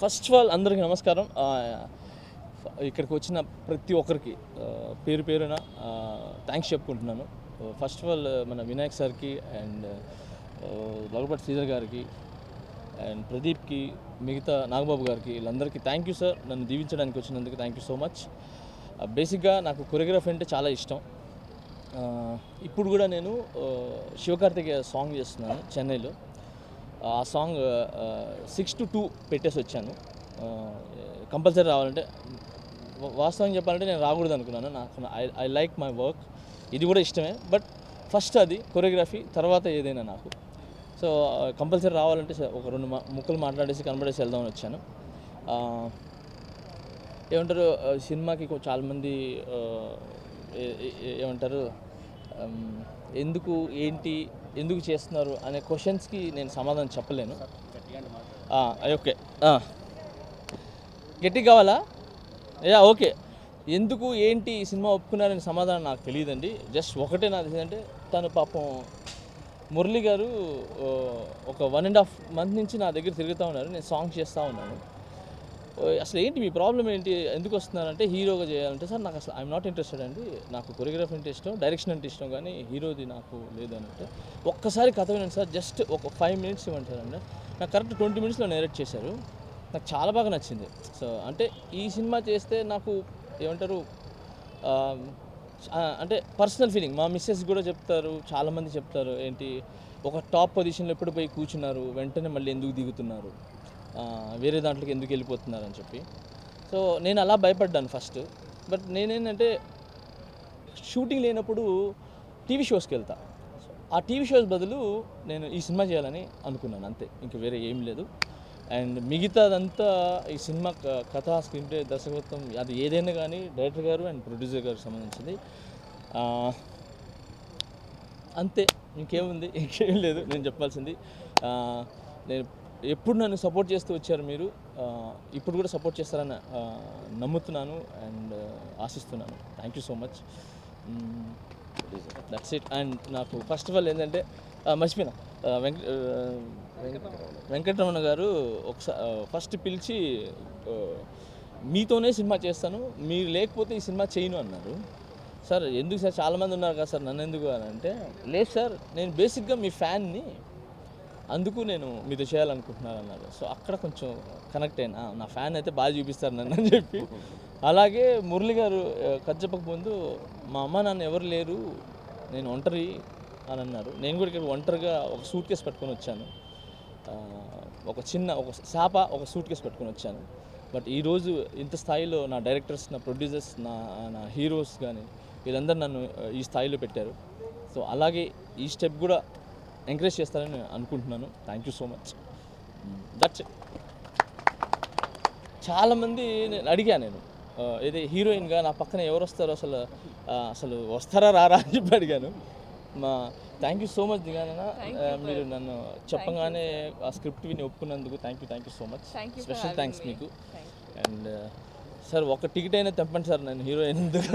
First of all అందరికీ నమస్కారం. ఇక్కడికి వచ్చిన ప్రతి ఒక్కరికి పేరు పేరున థ్యాంక్స్ చెప్పుకుంటున్నాను. ఫస్ట్ ఆఫ్ ఆల్ మన వినాయక్ సార్కి అండ్ లగపతి శ్రీధర్ గారికి అండ్ ప్రదీప్కి, మిగతా నాగబాబు గారికి, వీళ్ళందరికీ థ్యాంక్ యూ సార్. నన్ను దీవించడానికి వచ్చినందుకు థ్యాంక్ యూ సో మచ్. బేసిక్గా నాకు కొరియోగ్రఫీ అంటే చాలా ఇష్టం. ఇప్పుడు కూడా నేను శివకార్తికేయ సాంగ్ చేస్తున్నాను చెన్నైలో. ఆ సాంగ్ 6 to 2 పెట్టేసి వచ్చాను. కంపల్సరీ రావాలంటే, వాస్తవం చెప్పాలంటే నేను రాకూడదు అనుకున్నాను. నాకు ఐ లైక్ మై వర్క్, ఇది కూడా ఇష్టమే. బట్ ఫస్ట్ అది కొరియోగ్రఫీ, తర్వాత ఏదైనా నాకు. సో కంపల్సరీ రావాలంటే ఒక 2 ముక్కలు మాట్లాడేసి కనబడేసి వెళ్దామని వచ్చాను. ఏమంటారు, సినిమాకి చాలామంది ఏమంటారు, ఎందుకు చేస్తున్నారు అనే క్వశ్చన్స్కి నేను సమాధానం చెప్పలేను. ఓకే, గట్టిగా కావాలా? ఓకే. ఎందుకు ఏంటి ఈ సినిమా ఒప్పుకున్నారనే సమాధానం నాకు తెలియదండి. జస్ట్ ఒకటే నాకు తెలియదంటే, తను పాపం మురళి గారు ఒక 1.5 month నుంచి నా దగ్గర తిరుగుతూ ఉన్నారు. నేను సాంగ్ చేస్తూ ఉన్నాను. అసలు ఏంటి మీ ప్రాబ్లం ఏంటి, ఎందుకు వస్తున్నారంటే హీరోగా చేయాలంటే, సార్ నాకు అసలు ఐఎమ్ నాట్ ఇంట్రెస్టెడ్ అండి, నాకు కొరియోగ్రఫీ అంటే ఇష్టం, డైరెక్షన్ అంటే ఇష్టం, కానీ హీరోది నాకు లేదు అని అంటే, ఒక్కసారి కథ వినండి సార్, జస్ట్ ఒక 5 minutes ఇవ్వండి సార్ అంటే నాకు కరెక్ట్ 20 minutesలో నేరేట్ చేశారు. నాకు చాలా బాగా నచ్చింది. సో అంటే ఈ సినిమా చేస్తే నాకు ఏమంటారు, అంటే పర్సనల్ ఫీలింగ్. మా మిస్సెస్ కూడా చెప్తారు, చాలామంది చెప్తారు, ఏంటి ఒక టాప్ పొజిషన్లో ఎప్పుడు పోయి కూర్చున్నారు, వెంటనే మళ్ళీ ఎందుకు దిగుతున్నారు, వేరే దాంట్లోకి ఎందుకు వెళ్ళిపోతున్నారు అని చెప్పి. సో నేను అలా భయపడ్డాను ఫస్ట్. బట్ నేనేంటంటే, షూటింగ్ లేనప్పుడు టీవీ షోస్కి వెళ్తా. ఆ టీవీ షోస్ బదులు నేను ఈ సినిమా చేయాలని అనుకున్నాను, అంతే, ఇంక వేరే ఏం లేదు. అండ్ మిగతాదంతా ఈ సినిమా కథ, స్క్రీన్ ప్లే, దర్శకత్వం, అది ఏదైనా కానీ డైరెక్టర్ గారు అండ్ ప్రొడ్యూసర్ గారికి సంబంధించింది. అంతే, ఇంకేముంది, ఇంకేం లేదు నేను చెప్పాల్సింది. నేను ఎప్పుడు నన్ను సపోర్ట్ చేస్తూ వచ్చారు మీరు, ఇప్పుడు కూడా సపోర్ట్ చేస్తారని నమ్ముతున్నాను అండ్ ఆశిస్తున్నాను. Thank you so much. That's it. And నాకు ఫస్ట్ ఆఫ్ ఆల్ ఏంటంటే, మర్చిపోయినా, వెంకటరమణ గారు ఒకసారి ఫస్ట్ పిలిచి, మీతోనే సినిమా చేస్తాను, మీరు లేకపోతే ఈ సినిమా చేయను అన్నారు. సార్ ఎందుకు సార్, చాలామంది ఉన్నారు కదా సార్, నన్ను ఎందుకు అని అంటే, లేదు సార్ నేను బేసిక్గా మీ ఫ్యాన్ని, అందుకు నేను మీతో చేయాలనుకుంటున్నాను అన్నారు. సో అక్కడ కొంచెం కనెక్ట్ అయినా, నా ఫ్యాన్ అయితే బాగా చూపిస్తారు నన్ను అని చెప్పి. అలాగే మురళి గారు కథ చెప్పక ముందు, మా అమ్మ నాన్న ఎవరు లేరు, నేను ఒంటరి అని అన్నారు. నేను కూడా ఇక్కడ ఒంటరిగా ఒక సూట్ కేసు పెట్టుకొని వచ్చాను, ఒక శాప, ఒక సూట్ కేసు పెట్టుకొని వచ్చాను. బట్ ఈరోజు ఇంత స్థాయిలో నా డైరెక్టర్స్, నా ప్రొడ్యూసర్స్, నా హీరోస్ కానీ వీళ్ళందరూ నన్ను ఈ స్థాయిలో పెట్టారు. సో అలాగే ఈ స్టెప్ కూడా ఎంకరేజ్ చేస్తారని అనుకుంటున్నాను. Thank you so much. That's it. చాలామంది నేను అడిగాను, నేను ఏదో హీరోయిన్గా నా పక్కన ఎవరు వస్తారో, అసలు వస్తారా రారా అని చెప్పి అడిగాను. థ్యాంక్ యూ సో మచ్ దిగానన్నా, మీరు నన్ను చెప్పగానే ఆ స్క్రిప్ట్ విని ఒప్పుకున్నందుకు thank you so much. Special thanks మీకు. అండ్ సార్ ఒక టికెట్ అయినా తెంపండి సార్, నేను హీరోయిన్ ఎందుకు